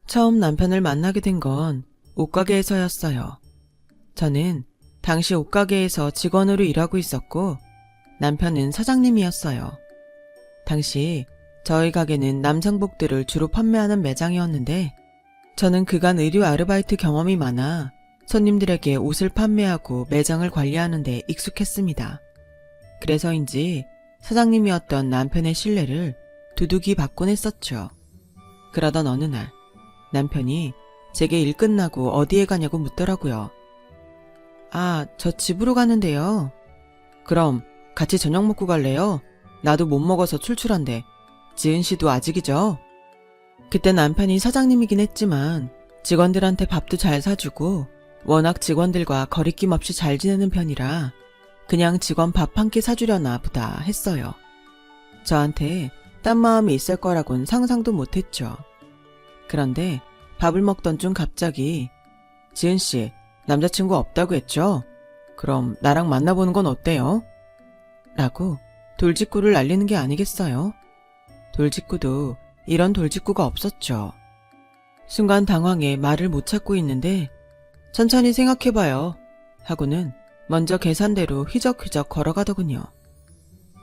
처음 남편을 만나게 된 건 옷가게에서였어요. 저는 당시 옷가게에서 직원으로 일하고 있었고 남편은 사장님이었어요. 당시 저희 가게는 남성복들을 주로 판매하는 매장이었는데 저는 그간 의류 아르바이트 경험이 많아 손님들에게 옷을 판매하고 매장을 관리하는 데 익숙했습니다. 그래서인지 사장님이었던 남편의 신뢰를 두둑이 받곤 했었죠. 그러던 어느 날 남편이 제게 일 끝나고 어디에 가냐고 묻더라고요. 아, 저 집으로 가는데요. 그럼 같이 저녁 먹고 갈래요? 나도 못 먹어서 출출한데. 지은 씨도 아직이죠? 그때 남편이 사장님이긴 했지만 직원들한테 밥도 잘 사주고 워낙 직원들과 거리낌 없이 잘 지내는 편이라 그냥 직원 밥 한 끼 사주려나 보다 했어요. 저한테 딴 마음이 있을 거라곤 상상도 못했죠. 그런데 밥을 먹던 중 갑자기 지은 씨, 남자친구 없다고 했죠? 그럼 나랑 만나보는 건 어때요? 라고 돌직구를 날리는 게 아니겠어요? 돌직구도 이런 돌직구가 없었죠. 순간 당황해 말을 못 찾고 있는데 천천히 생각해봐요 하고는 먼저 계산대로 휘적휘적 걸어가더군요.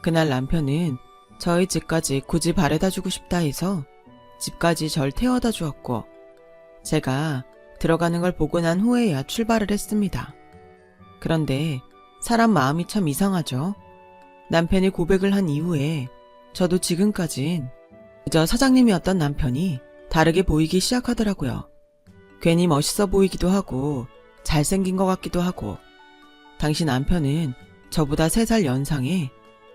그날 남편은 저희 집까지 굳이 바래다주고 싶다 해서 집까지 절 태워다 주었고 제가 들어가는 걸 보고 난 후에야 출발을 했습니다. 그런데 사람 마음이 참 이상하죠. 남편이 고백을 한 이후에 저도 지금까진 그저 사장님이었던 남편이 다르게 보이기 시작하더라고요. 괜히 멋있어 보이기도 하고 잘생긴 것 같기도 하고 당시 남편은 저보다 3살 연상에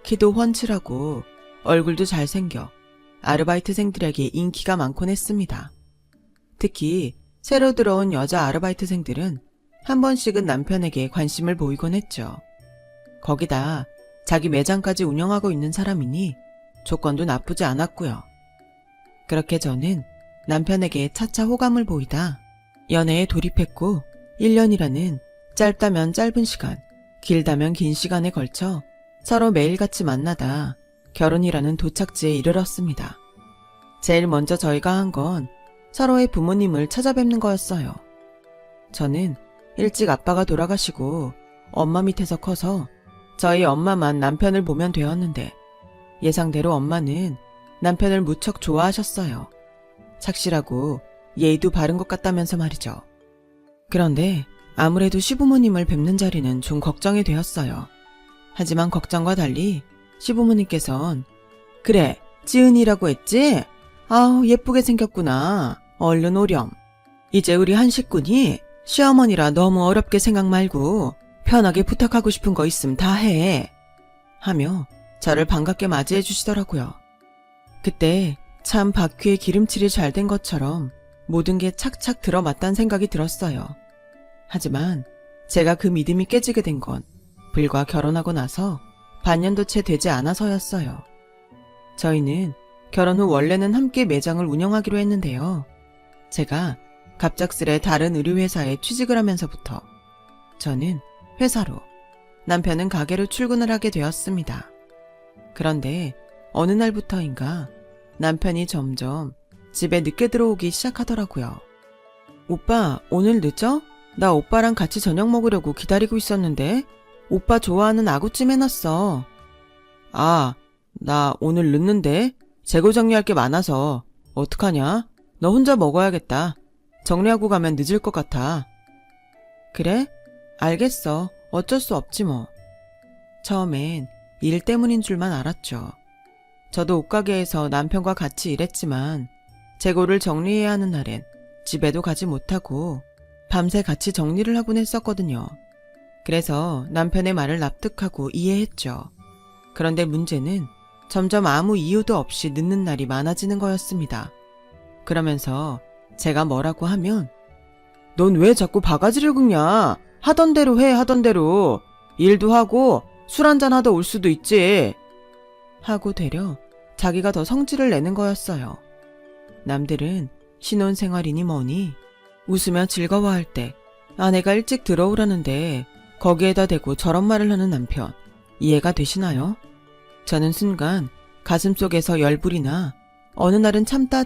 키도 훤칠하고 얼굴도 잘생겨 아르바이트생들에게 인기가 많곤 했습니다. 특히 새로 들어온 여자 아르바이트생들은 한 번씩은 남편에게 관심을 보이곤 했죠. 거기다 자기 매장까지 운영하고 있는 사람이니 조건도 나쁘지 않았고요. 그렇게 저는 남편에게 차차 호감을 보이다 연애에 돌입했고 1년이라는 짧다면 짧은 시간, 길다면 긴 시간에 걸쳐 서로 매일같이 만나다 결혼이라는 도착지에 이르렀습니다. 제일 먼저 저희가 한 건 서로의 부모님을 찾아뵙는 거였어요. 저는 일찍 아빠가 돌아가시고 엄마 밑에서 커서 저희 엄마만 남편을 보면 되었는데 예상대로 엄마는 남편을 무척 좋아하셨어요. 착실하고 예의도 바른 것 같다면서 말이죠. 그런데 아무래도 시부모님을 뵙는 자리는 좀 걱정이 되었어요. 하지만 걱정과 달리 시부모님께선 그래, 지은이라고 했지? 아우, 예쁘게 생겼구나. 얼른 오렴. 이제 우리 한 식구니 시어머니라 너무 어렵게 생각 말고 편하게 부탁하고 싶은 거 있음 다 해. 하며 저를 반갑게 맞이해 주시더라고요. 그때 참 바퀴에 기름칠이 잘 된 것처럼 모든 게 착착 들어맞단 생각이 들었어요. 하지만 제가 그 믿음이 깨지게 된 건 불과 결혼하고 나서 반년도 채 되지 않아서였어요. 저희는 결혼 후 원래는 함께 매장을 운영하기로 했는데요. 제가 갑작스레 다른 의류회사에 취직을 하면서부터 저는 회사로, 남편은 가게로 출근을 하게 되었습니다. 그런데 어느 날부터인가 남편이 점점 집에 늦게 들어오기 시작하더라고요. 오빠, 오늘 늦어? 나 오빠랑 같이 저녁 먹으려고 기다리고 있었는데 오빠 좋아하는 아구찜 해놨어. 아, 나 오늘 늦는데 재고 정리할 게 많아서 어떡하냐? 너 혼자 먹어야겠다. 정리하고 가면 늦을 것 같아. 그래? 알겠어. 어쩔 수 없지 뭐. 처음엔 일 때문인 줄만 알았죠. 저도 옷가게에서 남편과 같이 일했지만 재고를 정리해야 하는 날엔 집에도 가지 못하고 밤새 같이 정리를 하곤 했었거든요. 그래서 남편의 말을 납득하고 이해했죠. 그런데 문제는 점점 아무 이유도 없이 늦는 날이 많아지는 거였습니다. 그러면서 제가 뭐라고 하면 넌 왜 자꾸 바가지를 긁냐? 하던 대로 해, 하던 대로. 일도 하고 술 한잔 하다 올 수도 있지. 하고 되려 자기가 더 성질을 내는 거였어요. 남들은 신혼생활이니 뭐니 웃으며 즐거워할 때 아내가 일찍 들어오라는데 거기에다 대고 저런 말을 하는 남편 이해가 되시나요? 저는 순간 가슴속에서 열불이 나 어느 날은 참다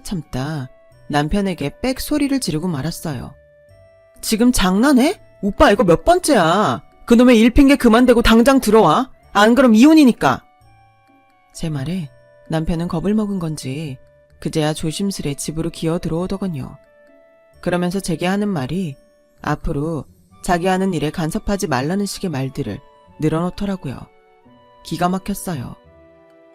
남편에게 빽 소리를 지르고 말았어요. 지금 장난해? 오빠 이거 몇 번째야. 그놈의 일핑계 그만 대고 당장 들어와. 안 그럼 이혼이니까. 제 말에 남편은 겁을 먹은 건지 그제야 조심스레 집으로 기어 들어오더군요. 그러면서 제게 하는 말이 앞으로 자기 하는 일에 간섭하지 말라는 식의 말들을 늘어놓더라고요. 기가 막혔어요.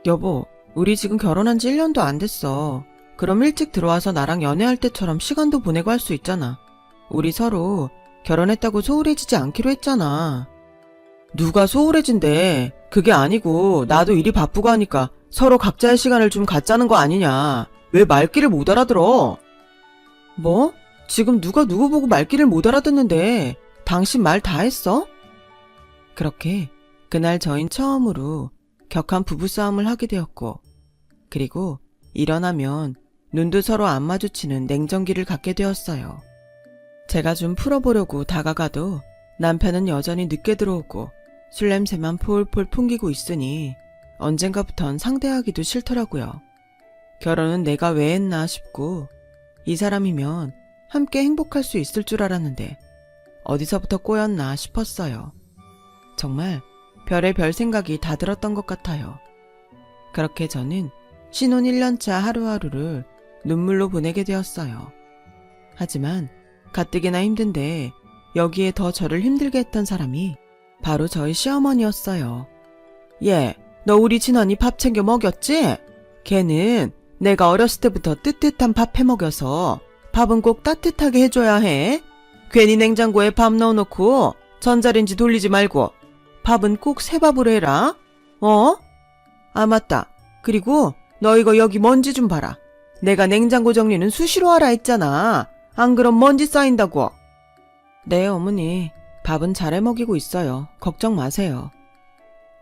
여보, 우리 지금 결혼한 지 1년도 안 됐어. 그럼 일찍 들어와서 나랑 연애할 때처럼 시간도 보내고 할 수 있잖아. 우리 서로 결혼했다고 소홀해지지 않기로 했잖아. 누가 소홀해진대. 그게 아니고 나도 일이 바쁘고 하니까 서로 각자의 시간을 좀 갖자는 거 아니냐. 왜 말귀를 못 알아들어? 뭐? 지금 누가 누구 보고 말귀를 못 알아듣는데 당신 말 다 했어? 그렇게 그날 저흰 처음으로 격한 부부싸움을 하게 되었고, 그리고 일어나면 눈도 서로 안 마주치는 냉정기를 갖게 되었어요. 제가 좀 풀어보려고 다가가도 남편은 여전히 늦게 들어오고 술 냄새만 폴폴 풍기고 있으니 언젠가부턴 상대하기도 싫더라고요. 결혼은 내가 왜 했나 싶고 이 사람이면 함께 행복할 수 있을 줄 알았는데 어디서부터 꼬였나 싶었어요. 정말 별의 별 생각이 다 들었던 것 같아요. 그렇게 저는 신혼 1년차 하루하루를 눈물로 보내게 되었어요. 하지만 가뜩이나 힘든데 여기에 더 저를 힘들게 했던 사람이 바로 저희 시어머니였어요. 얘, 너 우리 진원이 밥 챙겨 먹였지? 걔는 내가 어렸을 때부터 뜨뜻한 밥 해먹여서 밥은 꼭 따뜻하게 해줘야 해. 괜히 냉장고에 밥 넣어놓고 전자레인지 돌리지 말고 밥은 꼭 새밥으로 해라. 어? 아 맞다. 그리고 너 이거 여기 먼지 좀 봐라. 내가 냉장고 정리는 수시로 하라 했잖아. 안 그럼 먼지 쌓인다고. 네 어머니, 밥은 잘 해먹이고 있어요. 걱정 마세요.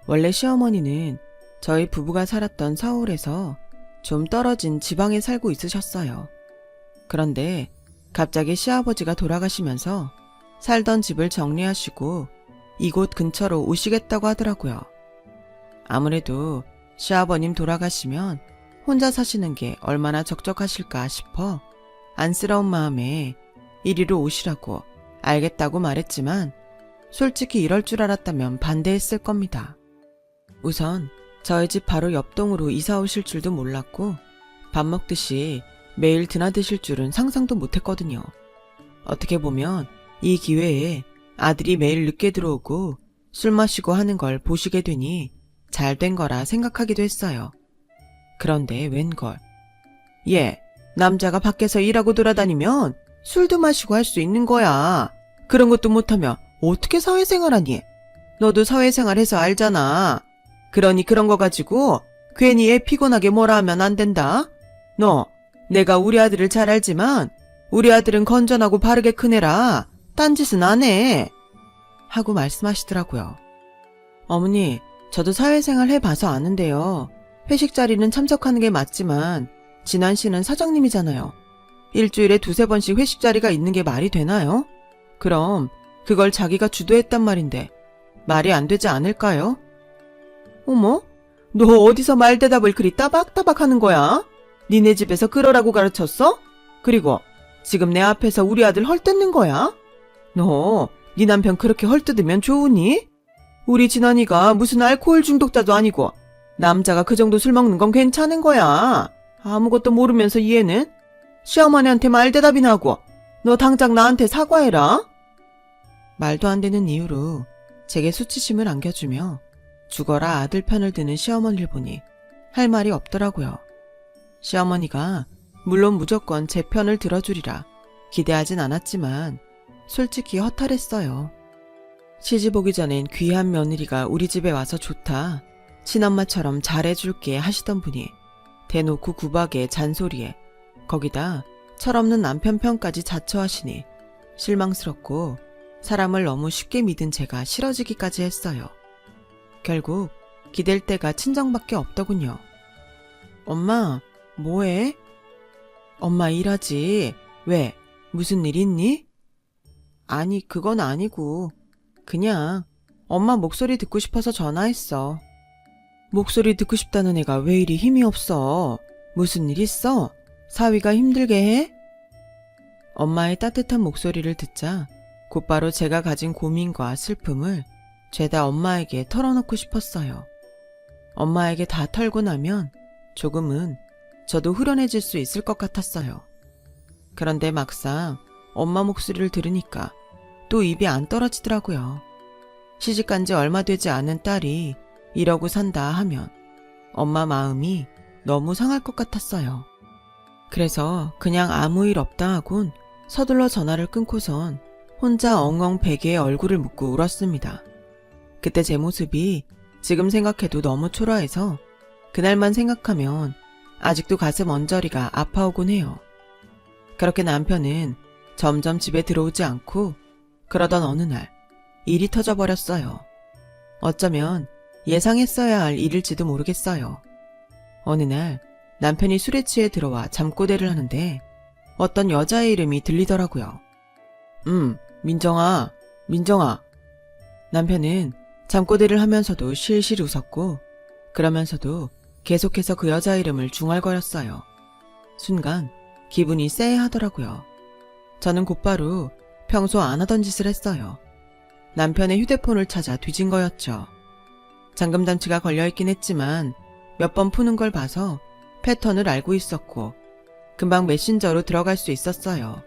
원래 시어머니는 저희 부부가 살았던 서울에서 좀 떨어진 지방에 살고 있으셨어요. 그런데 갑자기 시아버지가 돌아가시면서 살던 집을 정리하시고 이곳 근처로 오시겠다고 하더라고요. 아무래도 시아버님 돌아가시면 혼자 사시는 게 얼마나 적적하실까 싶어 안쓰러운 마음에 이리로 오시라고 알겠다고 말했지만 솔직히 이럴 줄 알았다면 반대했을 겁니다. 우선 저희 집 바로 옆동으로 이사 오실 줄도 몰랐고 밥 먹듯이 매일 드나드실 줄은 상상도 못했거든요. 어떻게 보면 이 기회에 아들이 매일 늦게 들어오고 술 마시고 하는 걸 보시게 되니 잘 된 거라 생각하기도 했어요. 그런데 웬걸. 얘, 남자가 밖에서 일하고 돌아다니면 술도 마시고 할 수 있는 거야. 그런 것도 못하면 어떻게 사회생활하니? 너도 사회생활해서 알잖아. 그러니 그런 거 가지고 괜히 애 피곤하게 뭐라 하면 안 된다. 너, 내가 우리 아들을 잘 알지만 우리 아들은 건전하고 바르게 큰 애라 딴짓은 안 해. 하고 말씀하시더라고요. 어머니, 저도 사회생활 해봐서 아는데요. 회식 자리는 참석하는 게 맞지만 진환 씨는 사장님이잖아요. 일주일에 2-3번씩 회식 자리가 있는 게 말이 되나요? 그럼 그걸 자기가 주도했단 말인데 말이 안 되지 않을까요? 어머? 너 어디서 말대답을 그리 따박따박 하는 거야? 니네 집에서 그러라고 가르쳤어? 그리고 지금 내 앞에서 우리 아들 헐뜯는 거야? 너, 네 남편 그렇게 헐뜯으면 좋으니? 우리 진환이가 무슨 알코올 중독자도 아니고 남자가 그 정도 술 먹는 건 괜찮은 거야. 아무것도 모르면서 얘는? 시어머니한테 말대답이나 하고 너 당장 나한테 사과해라. 말도 안 되는 이유로 제게 수치심을 안겨주며 죽어라 아들 편을 드는 시어머니를 보니 할 말이 없더라고요. 시어머니가 물론 무조건 제 편을 들어주리라 기대하진 않았지만 솔직히 허탈했어요. 시집 오기 전엔 귀한 며느리가 우리 집에 와서 좋다. 친엄마처럼 잘해줄게 하시던 분이 대놓고 구박에 잔소리에 거기다 철없는 남편 편까지 자처하시니 실망스럽고 사람을 너무 쉽게 믿은 제가 싫어지기까지 했어요. 결국 기댈 데가 친정밖에 없더군요. 엄마, 뭐해? 엄마 일하지. 왜? 무슨 일 있니? 아니, 그건 아니고 그냥 엄마 목소리 듣고 싶어서 전화했어. 목소리 듣고 싶다는 애가 왜 이리 힘이 없어? 무슨 일 있어? 사위가 힘들게 해? 엄마의 따뜻한 목소리를 듣자 곧바로 제가 가진 고민과 슬픔을 죄다 엄마에게 털어놓고 싶었어요. 엄마에게 다 털고 나면 조금은 저도 후련해질 수 있을 것 같았어요. 그런데 막상 엄마 목소리를 들으니까 또 입이 안 떨어지더라고요. 시집간 지 얼마 되지 않은 딸이 이러고 산다 하면 엄마 마음이 너무 상할 것 같았어요. 그래서 그냥 아무 일 없다 하곤 서둘러 전화를 끊고선 혼자 엉엉 베개에 얼굴을 묻고 울었습니다. 그때 제 모습이 지금 생각해도 너무 초라해서 그날만 생각하면 아직도 가슴 언저리가 아파오곤 해요. 그렇게 남편은 점점 집에 들어오지 않고 그러던 어느 날 일이 터져버렸어요. 어쩌면 예상했어야 할 일일지도 모르겠어요. 어느 날 남편이 술에 취해 들어와 잠꼬대를 하는데 어떤 여자의 이름이 들리더라고요. 민정아, 민정아. 남편은 잠꼬대를 하면서도 실실 웃었고 그러면서도 계속해서 그 여자 이름을 중얼거렸어요. 순간 기분이 쎄하더라고요. 저는 곧바로 평소 안 하던 짓을 했어요. 남편의 휴대폰을 찾아 뒤진 거였죠. 잠금장치가 걸려있긴 했지만 몇 번 푸는 걸 봐서 패턴을 알고 있었고 금방 메신저로 들어갈 수 있었어요.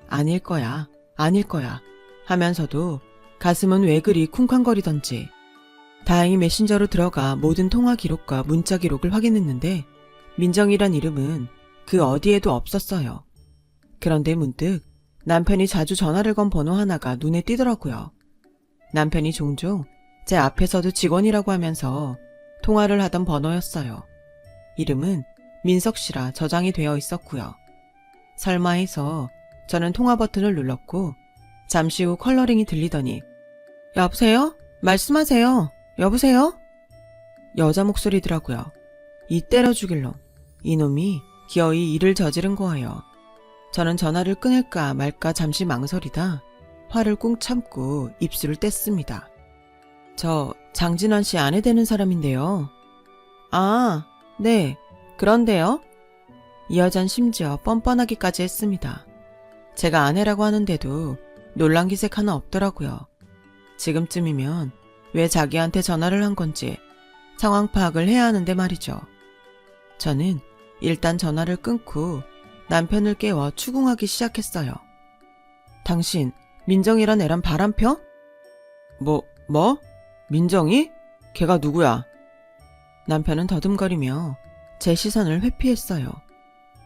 아닐 거야, 아닐 거야 하면서도 가슴은 왜 그리 쿵쾅거리던지. 다행히 메신저로 들어가 모든 통화 기록과 문자 기록을 확인했는데 민정이란 이름은 그 어디에도 없었어요. 그런데 문득 남편이 자주 전화를 건 번호 하나가 눈에 띄더라고요. 남편이 종종 제 앞에서도 직원이라고 하면서 통화를 하던 번호였어요. 이름은 민석 씨라 저장이 되어 있었고요. 설마 해서 저는 통화 버튼을 눌렀고 잠시 후 컬러링이 들리더니 여보세요? 말씀하세요. 여보세요? 여자 목소리더라고요. 이 때려 죽일 놈. 이놈이 기어이 일을 저지른 거예요. 저는 전화를 끊을까 말까 잠시 망설이다 화를 꾹 참고 입술을 뗐습니다. 저 장진환 씨 아내 되는 사람인데요. 아, 네. 그런데요? 이 여잔 심지어 뻔뻔하기까지 했습니다. 제가 아내라고 하는데도 놀란 기색 하나 없더라고요. 지금쯤이면 왜 자기한테 전화를 한 건지 상황 파악을 해야 하는데 말이죠. 저는 일단 전화를 끊고 남편을 깨워 추궁하기 시작했어요. 당신 민정이란 애랑 바람 펴? 뭐? 민정이? 걔가 누구야? 남편은 더듬거리며 제 시선을 회피했어요.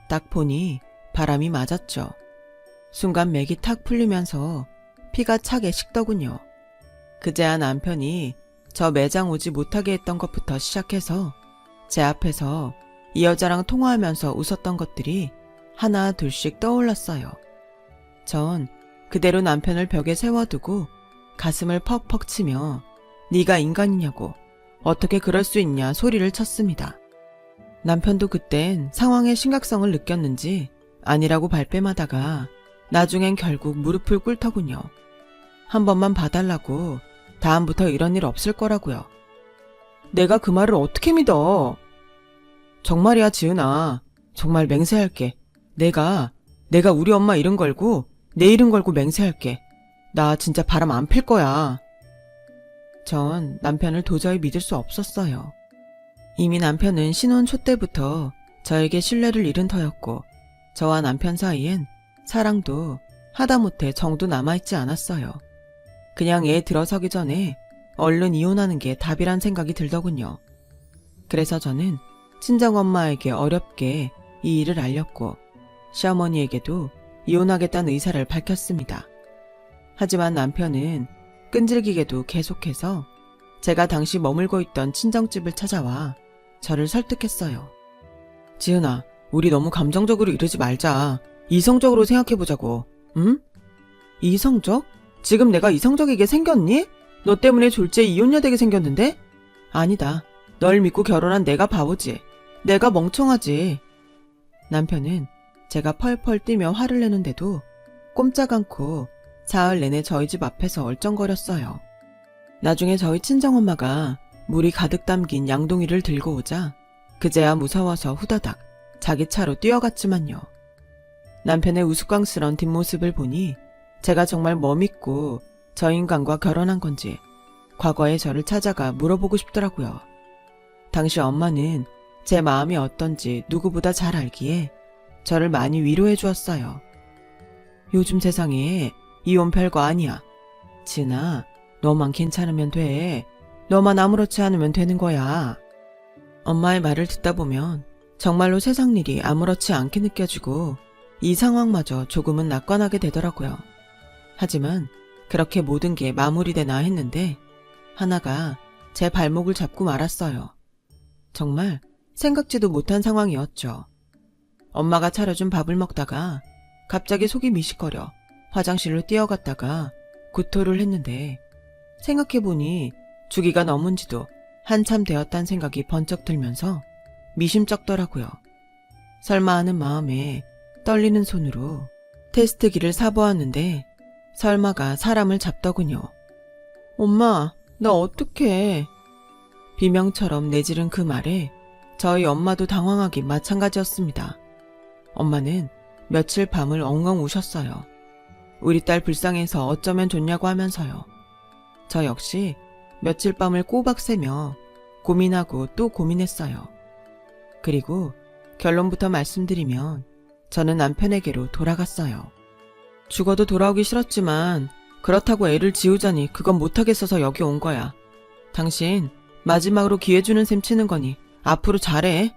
딱 보니 바람이 맞았죠. 순간 맥이 탁 풀리면서 피가 차게 식더군요. 그제야 남편이 저 매장 오지 못하게 했던 것부터 시작해서 제 앞에서 이 여자랑 통화하면서 웃었던 것들이 하나 둘씩 떠올랐어요. 전 그대로 남편을 벽에 세워두고 가슴을 퍽퍽 치며 네가 인간이냐고 어떻게 그럴 수 있냐 소리를 쳤습니다. 남편도 그땐 상황의 심각성을 느꼈는지 아니라고 발뺌하다가 나중엔 결국 무릎을 꿇더군요. 한 번만 봐달라고 다음부터 이런 일 없을 거라고요. 내가 그 말을 어떻게 믿어? 정말이야 지은아. 정말 맹세할게. 내가 우리 엄마 이름 걸고 내 이름 걸고 맹세할게. 나 진짜 바람 안 필 거야. 전 남편을 도저히 믿을 수 없었어요. 이미 남편은 신혼 초 때부터 저에게 신뢰를 잃은 터였고 저와 남편 사이엔 사랑도 하다못해 정도 남아있지 않았어요. 그냥 애 들어서기 전에 얼른 이혼하는 게 답이란 생각이 들더군요. 그래서 저는 친정엄마에게 어렵게 이 일을 알렸고 시어머니에게도 이혼하겠다는 의사를 밝혔습니다. 하지만 남편은 끈질기게도 계속해서 제가 당시 머물고 있던 친정집을 찾아와 저를 설득했어요. 지은아, 우리 너무 감정적으로 이러지 말자. 이성적으로 생각해보자고. 응? 이성적? 지금 내가 이성적이게 생겼니? 너 때문에 졸지에 이혼녀 되게 생겼는데? 아니다. 널 믿고 결혼한 내가 바보지. 내가 멍청하지. 남편은 제가 펄펄 뛰며 화를 내는데도 꼼짝 않고 사흘 내내 저희 집 앞에서 얼쩡거렸어요. 나중에 저희 친정엄마가 물이 가득 담긴 양동이를 들고 오자 그제야 무서워서 후다닥 자기 차로 뛰어갔지만요. 남편의 우스꽝스런 뒷모습을 보니 제가 정말 뭐 믿고 저 인간과 결혼한 건지 과거의 저를 찾아가 물어보고 싶더라고요. 당시 엄마는 제 마음이 어떤지 누구보다 잘 알기에 저를 많이 위로해 주었어요. 요즘 세상에 이혼 별거 아니야. 진아, 너만 괜찮으면 돼. 너만 아무렇지 않으면 되는 거야. 엄마의 말을 듣다 보면 정말로 세상 일이 아무렇지 않게 느껴지고 이 상황마저 조금은 낙관하게 되더라고요. 하지만 그렇게 모든 게 마무리되나 했는데 하나가 제 발목을 잡고 말았어요. 정말 생각지도 못한 상황이었죠. 엄마가 차려준 밥을 먹다가 갑자기 속이 미식거려 화장실로 뛰어갔다가 구토를 했는데 생각해보니 주기가 넘은 지도 한참 되었단 생각이 번쩍 들면서 미심쩍더라고요. 설마 하는 마음에 떨리는 손으로 테스트기를 사보았는데 설마가 사람을 잡더군요. 엄마, 나 어떡해. 비명처럼 내지른 그 말에 저희 엄마도 당황하기 마찬가지였습니다. 엄마는 며칠 밤을 엉엉 우셨어요. 우리 딸 불쌍해서 어쩌면 좋냐고 하면서요. 저 역시 며칠 밤을 꼬박 새며 고민하고 또 고민했어요. 그리고 결론부터 말씀드리면 저는 남편에게로 돌아갔어요. 죽어도 돌아오기 싫었지만 그렇다고 애를 지우자니 그건 못하겠어서 여기 온 거야. 당신 마지막으로 기회 주는 셈 치는 거니 앞으로 잘해.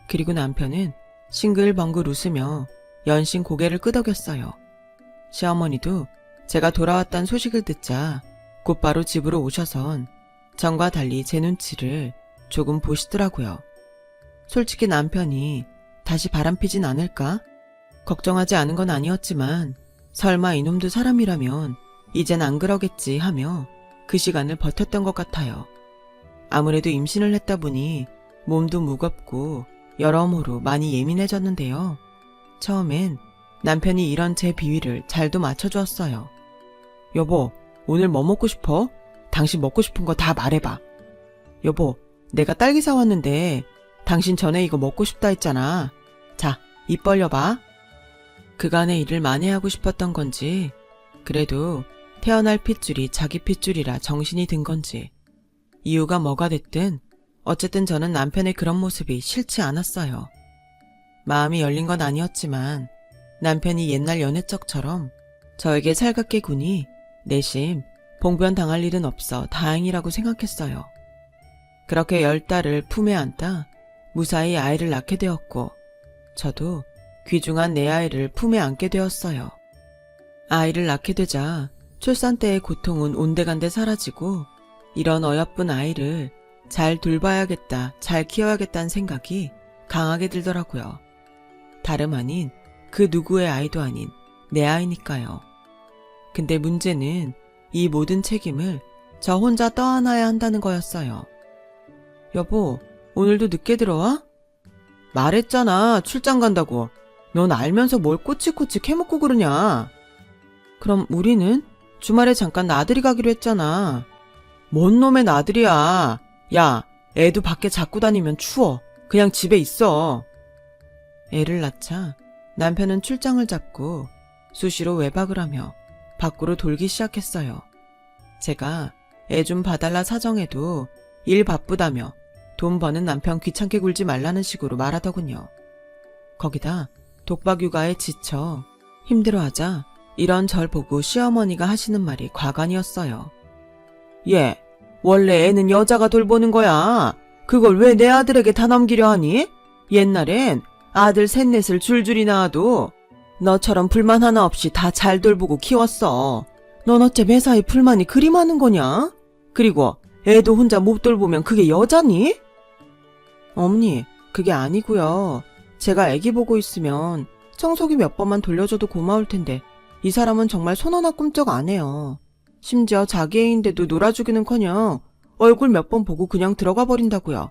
그리고 남편은 싱글벙글 웃으며 연신 고개를 끄덕였어요. 시어머니도 제가 돌아왔다는 소식을 듣자 곧바로 집으로 오셔선 전과 달리 제 눈치를 조금 보시더라고요. 솔직히 남편이 다시 바람피진 않을까? 걱정하지 않은 건 아니었지만 설마 이놈도 사람이라면 이젠 안 그러겠지 하며 그 시간을 버텼던 것 같아요. 아무래도 임신을 했다 보니 몸도 무겁고 여러모로 많이 예민해졌는데요. 처음엔 남편이 이런 제 비위를 잘도 맞춰주었어요. 여보, 오늘 뭐 먹고 싶어? 당신 먹고 싶은 거 다 말해봐. 여보, 내가 딸기 사왔는데 당신 전에 이거 먹고 싶다 했잖아. 자, 입 벌려봐. 그간의 일을 만회하고 싶었던 건지 그래도 태어날 핏줄이 자기 핏줄이라 정신이 든 건지 이유가 뭐가 됐든 어쨌든 저는 남편의 그런 모습이 싫지 않았어요. 마음이 열린 건 아니었지만 남편이 옛날 연애적처럼 저에게 살갑게 구니 내심 봉변 당할 일은 없어 다행이라고 생각했어요. 그렇게 10달을 품에 안다 무사히 아이를 낳게 되었고 저도 귀중한 내 아이를 품에 안게 되었어요. 아이를 낳게 되자 출산 때의 고통은 온데간데 사라지고 이런 어여쁜 아이를 잘 돌봐야겠다, 잘 키워야겠다는 생각이 강하게 들더라고요. 다름 아닌 그 누구의 아이도 아닌 내 아이니까요. 근데 문제는 이 모든 책임을 저 혼자 떠안아야 한다는 거였어요. 여보, 오늘도 늦게 들어와? 말했잖아, 출장 간다고. 넌 알면서 뭘 꼬치꼬치 캐먹고 그러냐? 그럼 우리는 주말에 잠깐 나들이 가기로 했잖아. 뭔 놈의 나들이야. 야, 애도 밖에 자꾸 다니면 추워. 그냥 집에 있어. 애를 낳자 남편은 출장을 잡고 수시로 외박을 하며 밖으로 돌기 시작했어요. 제가 애 좀 봐달라 사정해도 일 바쁘다며 돈 버는 남편 귀찮게 굴지 말라는 식으로 말하더군요. 거기다 독박 육아에 지쳐 힘들어하자 이런 절 보고 시어머니가 하시는 말이 과간이었어요. 얘, 원래 애는 여자가 돌보는 거야. 그걸 왜 내 아들에게 다 넘기려 하니? 옛날엔 아들 셋넷을 줄줄이 낳아도 너처럼 불만 하나 없이 다 잘 돌보고 키웠어. 넌 어째 매사에 불만이 그리 많은 거냐? 그리고 애도 혼자 못 돌보면 그게 여자니? 어머니, 그게 아니고요. 제가 애기 보고 있으면 청소기 몇 번만 돌려줘도 고마울 텐데 이 사람은 정말 손 하나 꿈쩍 안 해요. 심지어 자기 애인데도 놀아주기는커녕 얼굴 몇 번 보고 그냥 들어가 버린다고요.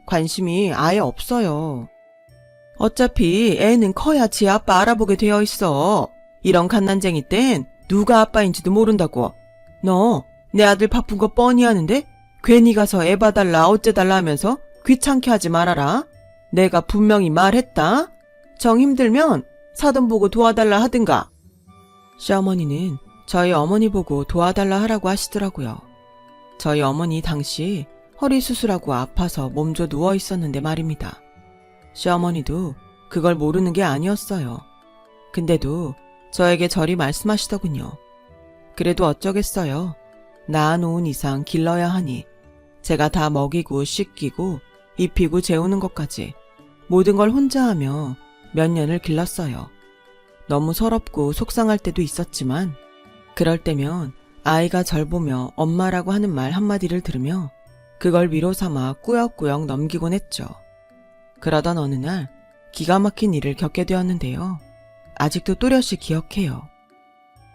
관심이 아예 없어요. 어차피 애는 커야 지 아빠 알아보게 되어 있어. 이런 갓난쟁이 땐 누가 아빠인지도 모른다고. 너 내 아들 바쁜 거 뻔히 아는데 괜히 가서 애 봐달라 어째달라 하면서 귀찮게 하지 말아라. 내가 분명히 말했다. 정 힘들면 사돈 보고 도와달라 하든가. 시어머니는 저희 어머니 보고 도와달라 하라고 하시더라고요. 저희 어머니 당시 허리 수술하고 아파서 몸져 누워 있었는데 말입니다. 시어머니도 그걸 모르는 게 아니었어요. 근데도 저에게 저리 말씀하시더군요. 그래도 어쩌겠어요. 낳아놓은 이상 길러야 하니 제가 다 먹이고 씻기고 입히고 재우는 것까지 모든 걸 혼자 하며 몇 년을 길렀어요. 너무 서럽고 속상할 때도 있었지만 그럴 때면 아이가 절 보며 엄마라고 하는 말 한마디를 들으며 그걸 위로 삼아 꾸역꾸역 넘기곤 했죠. 그러던 어느 날 기가 막힌 일을 겪게 되었는데요. 아직도 또렷이 기억해요.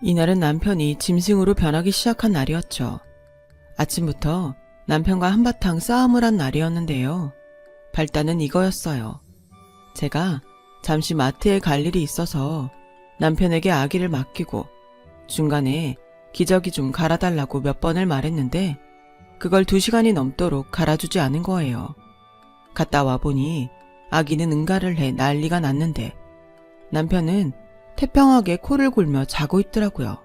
이날은 남편이 짐승으로 변하기 시작한 날이었죠. 아침부터 남편과 한바탕 싸움을 한 날이었는데요. 발단은 이거였어요. 제가 잠시 마트에 갈 일이 있어서 남편에게 아기를 맡기고 중간에 기저귀 좀 갈아달라고 몇 번을 말했는데 그걸 2시간이 넘도록 갈아주지 않은 거예요. 갔다 와보니 아기는 응가를 해 난리가 났는데 남편은 태평하게 코를 골며 자고 있더라고요.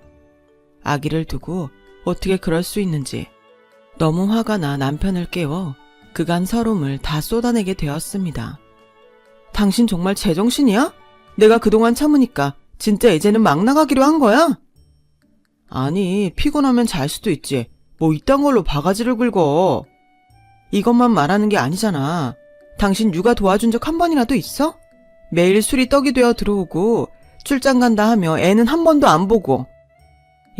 아기를 두고 어떻게 그럴 수 있는지 너무 화가 나 남편을 깨워 그간 서름을 다 쏟아내게 되었습니다. 당신 정말 제정신이야? 내가 그동안 참으니까 진짜 이제는 막 나가기로 한 거야? 아니, 피곤하면 잘 수도 있지. 뭐 이딴 걸로 바가지를 긁어. 이것만 말하는 게 아니잖아. 당신 육아 도와준 적 한 번이라도 있어? 매일 술이 떡이 되어 들어오고 출장 간다 하며 애는 한 번도 안 보고.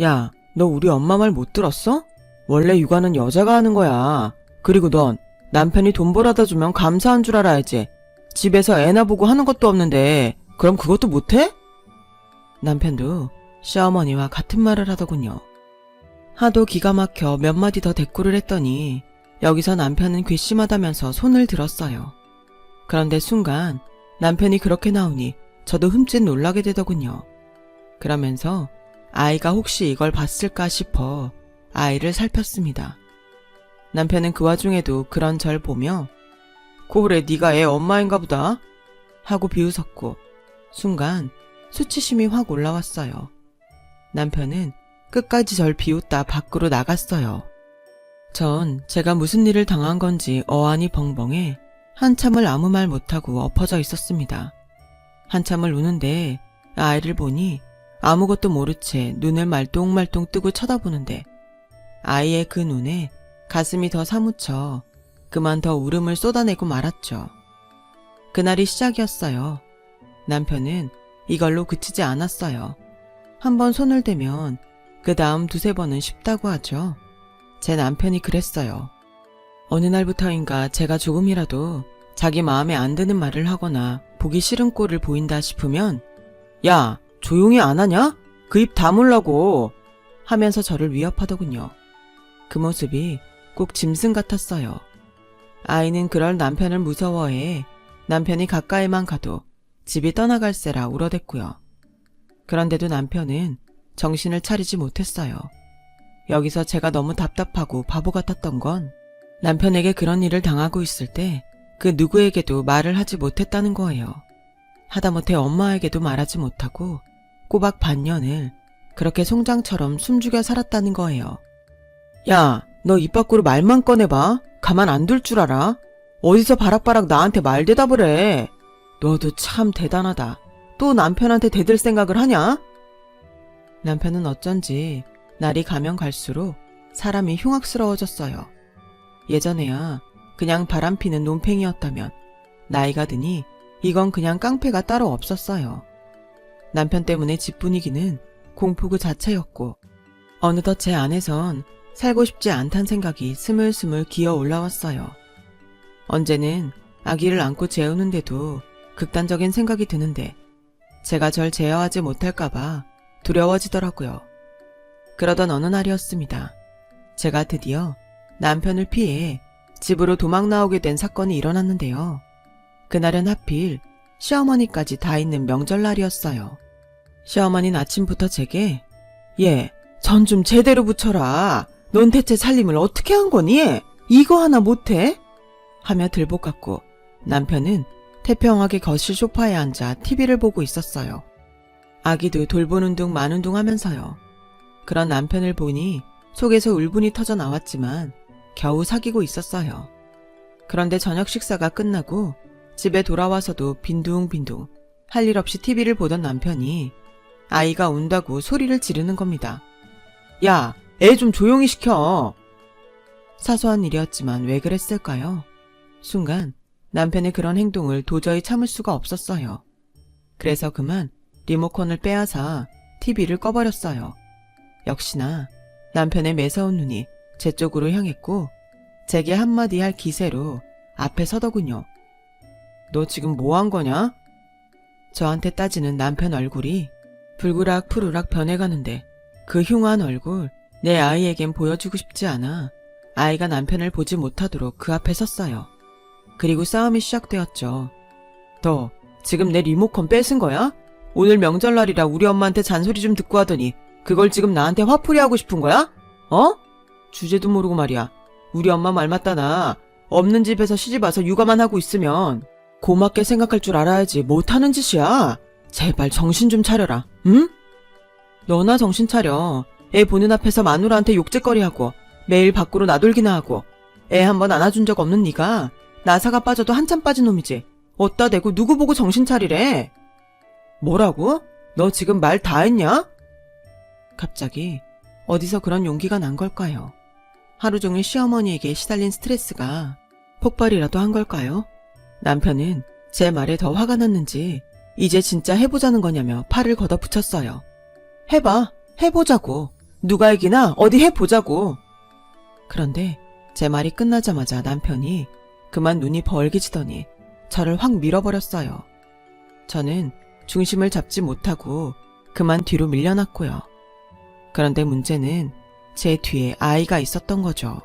야, 너 우리 엄마 말 못 들었어? 원래 육아는 여자가 하는 거야. 그리고 넌 남편이 돈 벌어다 주면 감사한 줄 알아야지. 집에서 애나 보고 하는 것도 없는데 그럼 그것도 못해? 남편도 시어머니와 같은 말을 하더군요. 하도 기가 막혀 몇 마디 더 대꾸를 했더니 여기서 남편은 괘씸하다면서 손을 들었어요. 그런데 순간 남편이 그렇게 나오니 저도 흠칫 놀라게 되더군요. 그러면서 아이가 혹시 이걸 봤을까 싶어 아이를 살폈습니다. 남편은 그 와중에도 그런 절 보며 그래 네가 애 엄마인가 보다 하고 비웃었고 순간 수치심이 확 올라왔어요. 남편은 끝까지 절 비웃다 밖으로 나갔어요. 전 제가 무슨 일을 당한 건지 어안이 벙벙해 한참을 아무 말 못하고 엎어져 있었습니다. 한참을 우는데 아이를 보니 아무것도 모른 채 눈을 말똥말똥 뜨고 쳐다보는데 아이의 그 눈에 가슴이 더 사무쳐 그만 더 울음을 쏟아내고 말았죠. 그날이 시작이었어요. 남편은 이걸로 그치지 않았어요. 한번 손을 대면 그 다음 2-3번은 쉽다고 하죠. 제 남편이 그랬어요. 어느 날부터인가 제가 조금이라도 자기 마음에 안 드는 말을 하거나 보기 싫은 꼴을 보인다 싶으면 야, 조용히 안 하냐? 그 입 다물라고 하면서 저를 위협하더군요. 그 모습이 꼭 짐승 같았어요. 아이는 그럴 남편을 무서워해 남편이 가까이만 가도 집이 떠나갈세라 울어댔고요. 그런데도 남편은 정신을 차리지 못했어요. 여기서 제가 너무 답답하고 바보 같았던 건 남편에게 그런 일을 당하고 있을 때 그 누구에게도 말을 하지 못했다는 거예요. 하다못해 엄마에게도 말하지 못하고 꼬박 반년을 그렇게 송장처럼 숨죽여 살았다는 거예요. 야, 너 입 밖으로 말만 꺼내봐. 가만 안 둘 줄 알아? 어디서 바락바락 나한테 말 대답을 해. 너도 참 대단하다. 또 남편한테 대들 생각을 하냐? 남편은 어쩐지 날이 가면 갈수록 사람이 흉악스러워졌어요. 예전에야 그냥 바람피는 논팽이였다면 나이가 드니 이건 그냥 깡패가 따로 없었어요. 남편 때문에 집 분위기는 공포 그 자체였고 어느덧 제 안에선 살고 싶지 않단 생각이 스물스물 기어 올라왔어요. 언제는 아기를 안고 재우는데도 극단적인 생각이 드는데 제가 절 제어하지 못할까봐 두려워지더라고요. 그러던 어느 날이었습니다. 제가 드디어 남편을 피해 집으로 도망 나오게 된 사건이 일어났는데요. 그날은 하필 시어머니까지 다 있는 명절날이었어요. 시어머니는 아침부터 제게 얘, 전 좀 제대로 붙여라. 넌 대체 살림을 어떻게 한 거니? 이거 하나 못해? 하며 들볶았고 남편은 태평하게 거실 소파에 앉아 TV를 보고 있었어요. 아기도 돌보는 둥 마는 둥 하면서요. 그런 남편을 보니 속에서 울분이 터져 나왔지만 겨우 사귀고 있었어요. 그런데 저녁 식사가 끝나고 집에 돌아와서도 빈둥빈둥 할 일 없이 TV를 보던 남편이 아이가 운다고 소리를 지르는 겁니다. 야, 애 좀 조용히 시켜. 사소한 일이었지만 왜 그랬을까요? 순간 남편의 그런 행동을 도저히 참을 수가 없었어요. 그래서 그만 리모컨을 빼앗아 TV를 꺼버렸어요. 역시나 남편의 매서운 눈이 제 쪽으로 향했고 제게 한마디 할 기세로 앞에 서더군요. 너 지금 뭐 한 거냐? 저한테 따지는 남편 얼굴이 불그락 푸르락 변해가는데 그 흉한 얼굴 내 아이에겐 보여주고 싶지 않아 아이가 남편을 보지 못하도록 그 앞에 섰어요. 그리고 싸움이 시작되었죠. 너 지금 내 리모컨 뺏은 거야? 오늘 명절날이라 우리 엄마한테 잔소리 좀 듣고 하더니 그걸 지금 나한테 화풀이 하고 싶은 거야? 어? 주제도 모르고 말이야. 우리 엄마 말 맞다나 없는 집에서 시집와서 육아만 하고 있으면 고맙게 생각할 줄 알아야지 못하는 짓이야. 제발 정신 좀 차려라. 응? 너나 정신 차려. 애 보는 앞에서 마누라한테 욕짓거리하고 매일 밖으로 나돌기나 하고 애 한번 안아준 적 없는 네가 나사가 빠져도 한참 빠진 놈이지. 어디다 대고 누구 보고 정신 차리래. 뭐라고? 너 지금 말 다 했냐? 갑자기 어디서 그런 용기가 난 걸까요? 하루 종일 시어머니에게 시달린 스트레스가 폭발이라도 한 걸까요? 남편은 제 말에 더 화가 났는지 이제 진짜 해보자는 거냐며 팔을 걷어붙였어요. 해봐. 해보자고. 누가 이기나 어디 해보자고. 그런데 제 말이 끝나자마자 남편이 그만 눈이 벌개지더니 저를 확 밀어버렸어요. 저는 중심을 잡지 못하고 그만 뒤로 밀려났고요. 그런데 문제는 제 뒤에 아이가 있었던 거죠.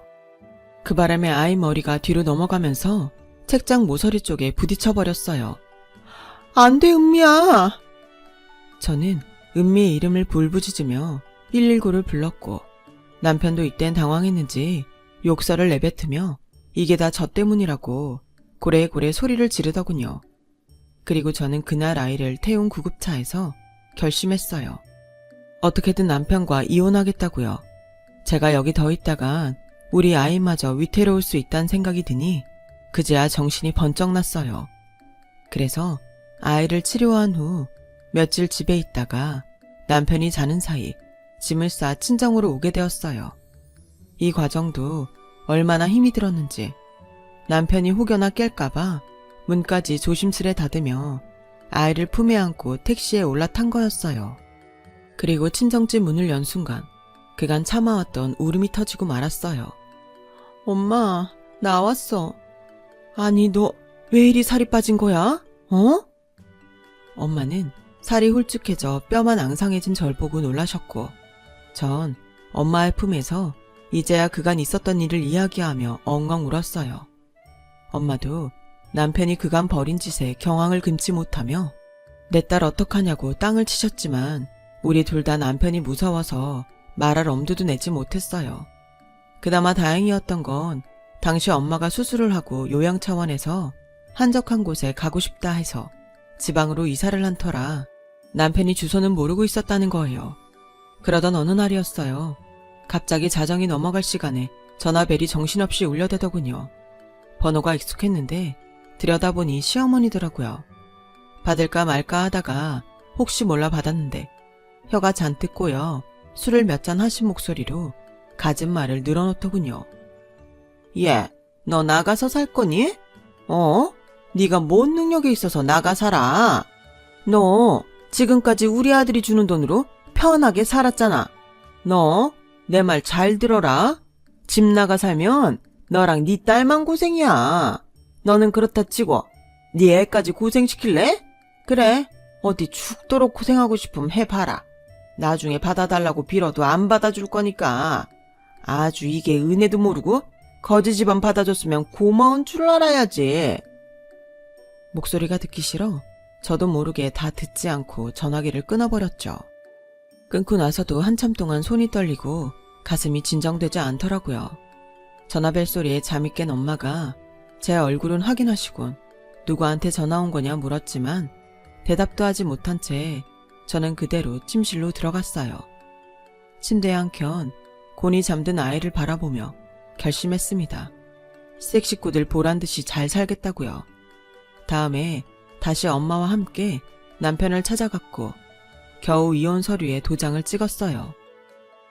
그 바람에 아이 머리가 뒤로 넘어가면서 책장 모서리 쪽에 부딪혀버렸어요. 안 돼, 은미야! 저는 은미의 이름을 불부짖으며 119를 불렀고 남편도 이땐 당황했는지 욕설을 내뱉으며 이게 다 저 때문이라고 고래고래 소리를 지르더군요. 그리고 저는 그날 아이를 태운 구급차에서 결심했어요. 어떻게든 남편과 이혼하겠다고요. 제가 여기 더 있다간 우리 아이마저 위태로울 수 있다는 생각이 드니 그제야 정신이 번쩍 났어요. 그래서 아이를 치료한 후 며칠 집에 있다가 남편이 자는 사이 짐을 싸 친정으로 오게 되었어요. 이 과정도 얼마나 힘이 들었는지 남편이 혹여나 깰까봐 문까지 조심스레 닫으며 아이를 품에 안고 택시에 올라탄 거였어요. 그리고 친정집 문을 연 순간 그간 참아왔던 울음이 터지고 말았어요. 엄마, 나왔어. 아니, 너 왜 이리 살이 빠진 거야? 어? 엄마는 살이 홀쭉해져 뼈만 앙상해진 절 보고 놀라셨고 전 엄마의 품에서 이제야 그간 있었던 일을 이야기하며 엉엉 울었어요. 엄마도 남편이 그간 벌인 짓에 경황을 금치 못하며 내 딸 어떡하냐고 땅을 치셨지만 우리 둘 다 남편이 무서워서 말할 엄두도 내지 못했어요. 그나마 다행이었던 건 당시 엄마가 수술을 하고 요양 차원에서 한적한 곳에 가고 싶다 해서 지방으로 이사를 한 터라 남편이 주소는 모르고 있었다는 거예요. 그러던 어느 날이었어요. 갑자기 자정이 넘어갈 시간에 전화벨이 정신없이 울려대더군요. 번호가 익숙했는데 들여다보니 시어머니더라고요. 받을까 말까 하다가 혹시 몰라 받았는데 혀가 잔뜩 꼬여 술을 몇 잔 하신 목소리로 갖은 말을 늘어놓더군요. 얘, 너 나가서 살 거니? 네가 뭔 능력이 있어서 나가 살아? 너 지금까지 우리 아들이 주는 돈으로 편하게 살았잖아. 너 내 말 잘 들어라. 집 나가 살면 너랑 네 딸만 고생이야. 너는 그렇다 치고 네 애까지 고생시킬래? 그래, 어디 죽도록 고생하고 싶으면 해봐라. 나중에 받아달라고 빌어도 안 받아줄 거니까. 아주 이게 은혜도 모르고 거지 집안 받아줬으면 고마운 줄 알아야지. 목소리가 듣기 싫어 저도 모르게 다 듣지 않고 전화기를 끊어버렸죠. 끊고 나서도 한참 동안 손이 떨리고 가슴이 진정되지 않더라고요. 전화벨 소리에 잠이 깬 엄마가 제 얼굴은 확인하시곤 누구한테 전화 온 거냐 물었지만 대답도 하지 못한 채 저는 그대로 침실로 들어갔어요. 침대 한켠 곤히 잠든 아이를 바라보며 결심했습니다. 색 식구들 보란듯이 잘 살겠다고요. 다음에 다시 엄마와 함께 남편을 찾아갔고 겨우 이혼 서류에 도장을 찍었어요.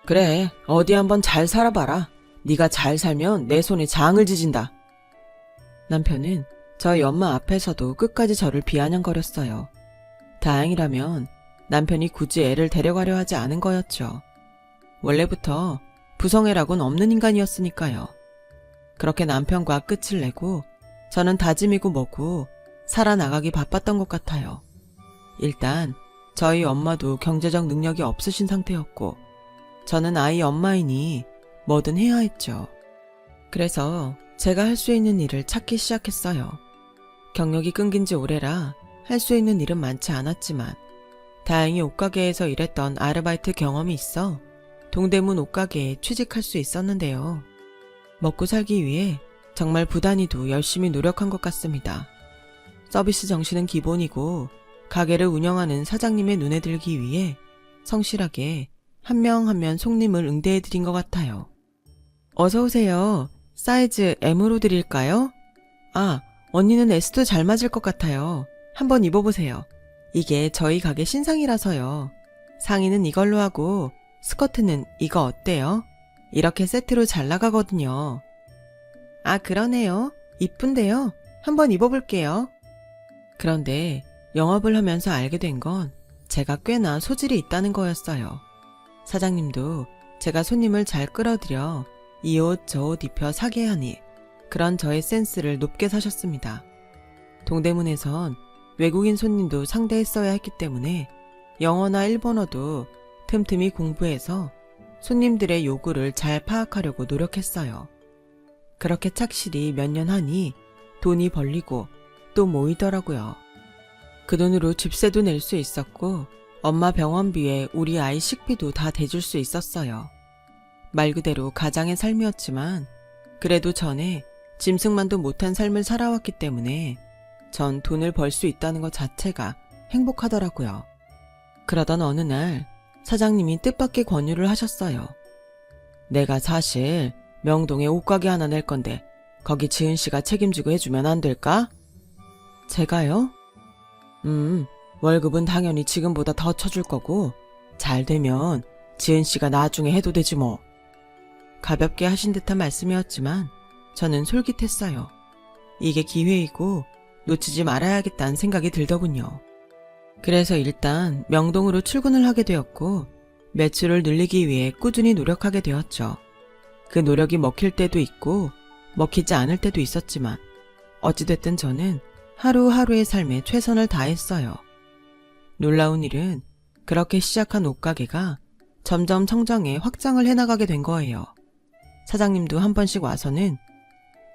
그래, 어디 한번 잘 살아봐라. 네가 잘 살면 내 손에 장을 지진다. 남편은 저희 엄마 앞에서도 끝까지 저를 비아냥거렸어요. 다행이라면 남편이 굳이 애를 데려가려 하지 않은 거였죠. 원래부터 부성애라곤 없는 인간이었으니까요. 그렇게 남편과 끝을 내고 저는 다짐이고 뭐고 살아나가기 바빴던 것 같아요. 일단 저희 엄마도 경제적 능력이 없으신 상태였고 저는 아이 엄마이니 뭐든 해야 했죠. 그래서 제가 할 수 있는 일을 찾기 시작했어요. 경력이 끊긴 지 오래라 할 수 있는 일은 많지 않았지만 다행히 옷가게에서 일했던 아르바이트 경험이 있어 동대문 옷가게에 취직할 수 있었는데요. 먹고 살기 위해 정말 부단히도 열심히 노력한 것 같습니다. 서비스 정신은 기본이고 가게를 운영하는 사장님의 눈에 들기 위해 성실하게 한 명 한 명 손님을 응대해드린 것 같아요. 어서 오세요. 사이즈 M으로 드릴까요? 아, 언니는 S도 잘 맞을 것 같아요. 한번 입어보세요. 이게 저희 가게 신상이라서요. 상의는 이걸로 하고 스커트는 이거 어때요? 이렇게 세트로 잘 나가거든요. 아, 그러네요. 이쁜데요. 한번 입어볼게요. 그런데 영업을 하면서 알게 된 건 제가 꽤나 소질이 있다는 거였어요. 사장님도 제가 손님을 잘 끌어들여 이 옷 저 옷 입혀 사게 하니 그런 저의 센스를 높게 사셨습니다. 동대문에선 외국인 손님도 상대했어야 했기 때문에 영어나 일본어도 틈틈이 공부해서 손님들의 요구를 잘 파악하려고 노력했어요. 그렇게 착실히 몇 년 하니 돈이 벌리고 또 모이더라고요. 그 돈으로 집세도 낼 수 있었고 엄마 병원비에 우리 아이 식비도 다 대줄 수 있었어요. 말 그대로 가장의 삶이었지만 그래도 전에 짐승만도 못한 삶을 살아왔기 때문에 전 돈을 벌 수 있다는 것 자체가 행복하더라고요. 그러던 어느 날 사장님이 뜻밖의 권유를 하셨어요. 내가 사실 명동에 옷가게 하나 낼 건데 거기 지은 씨가 책임지고 해주면 안 될까? 제가요? 월급은 당연히 지금보다 더 쳐줄 거고 잘 되면 지은 씨가 나중에 해도 되지 뭐. 가볍게 하신 듯한 말씀이었지만 저는 솔깃했어요. 이게 기회이고 놓치지 말아야겠다는 생각이 들더군요. 그래서 일단 명동으로 출근을 하게 되었고 매출을 늘리기 위해 꾸준히 노력하게 되었죠. 그 노력이 먹힐 때도 있고 먹히지 않을 때도 있었지만 어찌됐든 저는 하루하루의 삶에 최선을 다했어요. 놀라운 일은 그렇게 시작한 옷가게가 점점 성장해 확장을 해나가게 된 거예요. 사장님도 한 번씩 와서는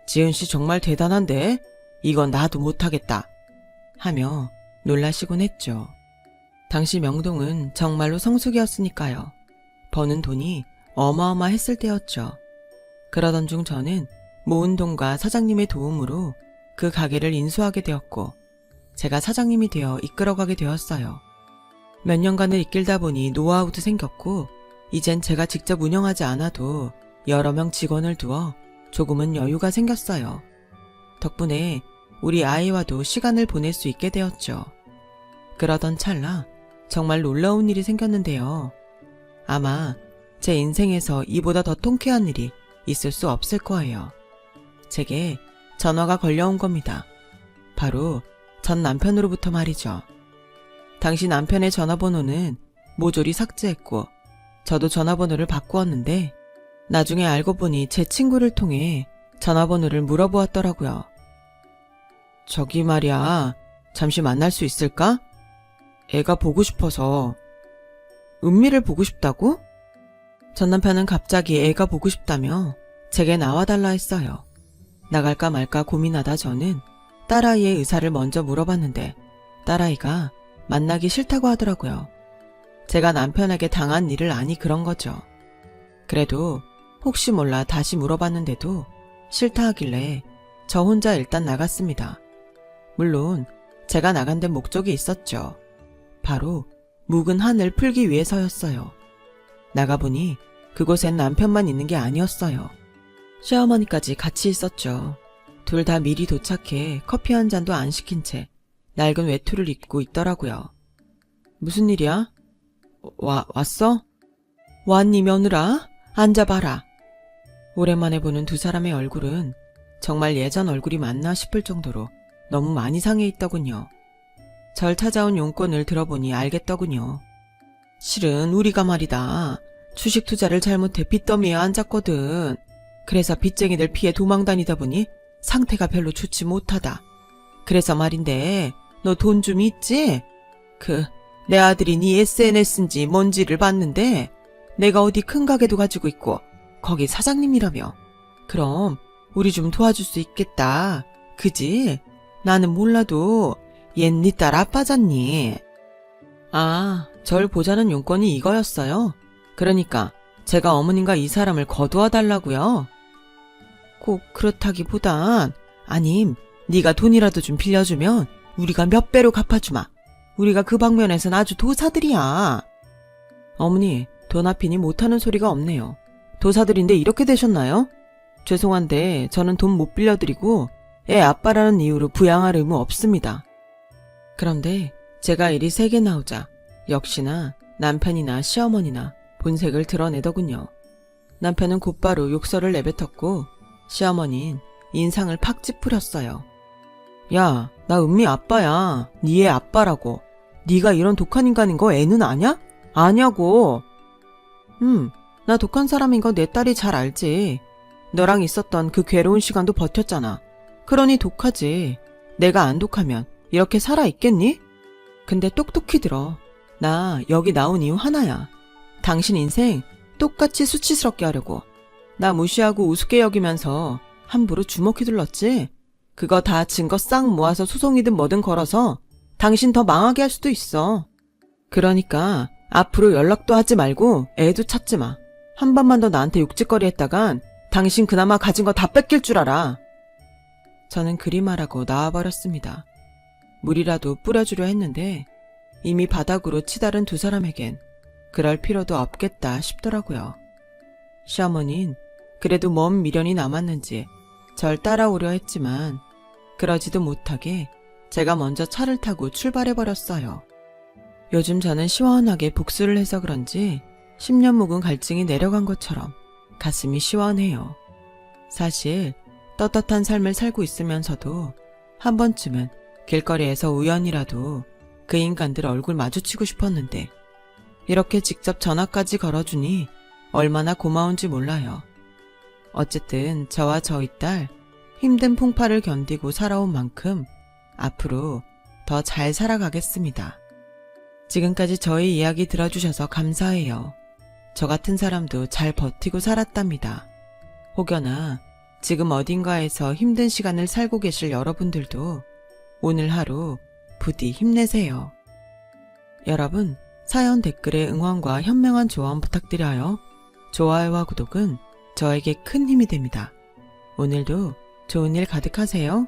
지은씨 정말 대단한데? 이건 나도 못하겠다 하며 놀라시곤 했죠. 당시 명동은 정말로 성수기였으니까요. 버는 돈이 어마어마했을 때였죠. 그러던 중 저는 모은 돈과 사장님의 도움으로 그 가게를 인수하게 되었고 제가 사장님이 되어 이끌어가게 되었어요. 몇 년간을 이끌다 보니 노하우도 생겼고 이젠 제가 직접 운영하지 않아도 여러 명 직원을 두어 조금은 여유가 생겼어요. 덕분에 우리 아이와도 시간을 보낼 수 있게 되었죠. 그러던 찰나 정말 놀라운 일이 생겼는데요. 아마 제 인생에서 이보다 더 통쾌한 일이 있을 수 없을 거예요. 제게 전화가 걸려온 겁니다. 바로 전 남편으로부터 말이죠. 당시 남편의 전화번호는 모조리 삭제했고 저도 전화번호를 바꾸었는데 나중에 알고 보니 제 친구를 통해 전화번호를 물어보았더라고요. 저기 말이야, 잠시 만날 수 있을까? 애가 보고 싶어서. 은미를 보고 싶다고? 전 남편은 갑자기 애가 보고 싶다며 제게 나와달라 했어요. 나갈까 말까 고민하다 저는 딸아이의 의사를 먼저 물어봤는데 딸아이가 만나기 싫다고 하더라고요. 제가 남편에게 당한 일을 아니 그런 거죠. 그래도 혹시 몰라 다시 물어봤는데도 싫다 하길래 저 혼자 일단 나갔습니다. 물론 제가 나간 데 목적이 있었죠. 바로 묵은 한을 풀기 위해서였어요. 나가보니 그곳엔 남편만 있는 게 아니었어요. 시어머니까지 같이 있었죠. 둘 다 미리 도착해 커피 한 잔도 안 시킨 채 낡은 외투를 입고 있더라고요. 무슨 일이야? 왔어? 왔니 며느라? 앉아봐라. 오랜만에 보는 두 사람의 얼굴은 정말 예전 얼굴이 맞나 싶을 정도로 너무 많이 상해 있더군요. 절 찾아온 용건을 들어보니 알겠더군요. 실은 우리가 말이다. 주식 투자를 잘못해 빚더미에 앉았거든. 그래서 빚쟁이들 피해 도망다니다 보니 상태가 별로 좋지 못하다. 그래서 말인데 너 돈 좀 있지? 내 아들이 네 SNS인지 뭔지를 봤는데 내가 어디 큰 가게도 가지고 있고 거기 사장님이라며. 그럼 우리 좀 도와줄 수 있겠다. 그지? 나는 몰라도 얜 네 딸 아빠잖니. 아, 절 보자는 용건이 이거였어요. 그러니까 제가 어머님과 이 사람을 거두어 달라고요. 꼭 그렇다기보단 아님 네가 돈이라도 좀 빌려주면 우리가 몇 배로 갚아주마. 우리가 그 방면에선 아주 도사들이야. 어머니, 돈 앞이니 못하는 소리가 없네요. 도사들인데 이렇게 되셨나요? 죄송한데 저는 돈 못 빌려드리고 애 아빠라는 이유로 부양할 의무 없습니다. 그런데 제가 일이 세게 나오자 역시나 남편이나 시어머니나 본색을 드러내더군요. 남편은 곧바로 욕설을 내뱉었고 시어머니는 인상을 팍 찌푸렸어요. 야, 나 은미 아빠야. 네 애 아빠라고. 네가 이런 독한 인간인 거 애는 아냐? 아냐고. 나 독한 사람인 거 내 딸이 잘 알지. 너랑 있었던 그 괴로운 시간도 버텼잖아. 그러니 독하지. 내가 안 독하면 이렇게 살아있겠니? 근데 똑똑히 들어. 나 여기 나온 이유 하나야. 당신 인생 똑같이 수치스럽게 하려고. 나 무시하고 우습게 여기면서 함부로 주먹 휘둘렀지? 그거 다 증거 싹 모아서 소송이든 뭐든 걸어서 당신 더 망하게 할 수도 있어. 그러니까 앞으로 연락도 하지 말고 애도 찾지 마. 한 번만 더 나한테 욕짓거리 했다간 당신 그나마 가진 거 다 뺏길 줄 알아. 저는 그리 말하고 나와버렸습니다. 물이라도 뿌려주려 했는데 이미 바닥으로 치달은 두 사람에겐 그럴 필요도 없겠다 싶더라고요. 시어머니는 그래도 먼 미련이 남았는지 절 따라오려 했지만 그러지도 못하게 제가 먼저 차를 타고 출발해버렸어요. 요즘 저는 시원하게 복수를 해서 그런지 10년 묵은 갈증이 내려간 것처럼 가슴이 시원해요. 사실 떳떳한 삶을 살고 있으면서도 한 번쯤은 길거리에서 우연이라도 그 인간들 얼굴 마주치고 싶었는데 이렇게 직접 전화까지 걸어주니 얼마나 고마운지 몰라요. 어쨌든 저와 저희 딸 힘든 풍파를 견디고 살아온 만큼 앞으로 더 잘 살아가겠습니다. 지금까지 저희 이야기 들어주셔서 감사해요. 저 같은 사람도 잘 버티고 살았답니다. 혹여나 지금 어딘가에서 힘든 시간을 살고 계실 여러분들도 오늘 하루 부디 힘내세요. 여러분, 사연 댓글에 응원과 현명한 조언 부탁드려요. 좋아요와 구독은 저에게 큰 힘이 됩니다. 오늘도 좋은 일 가득하세요.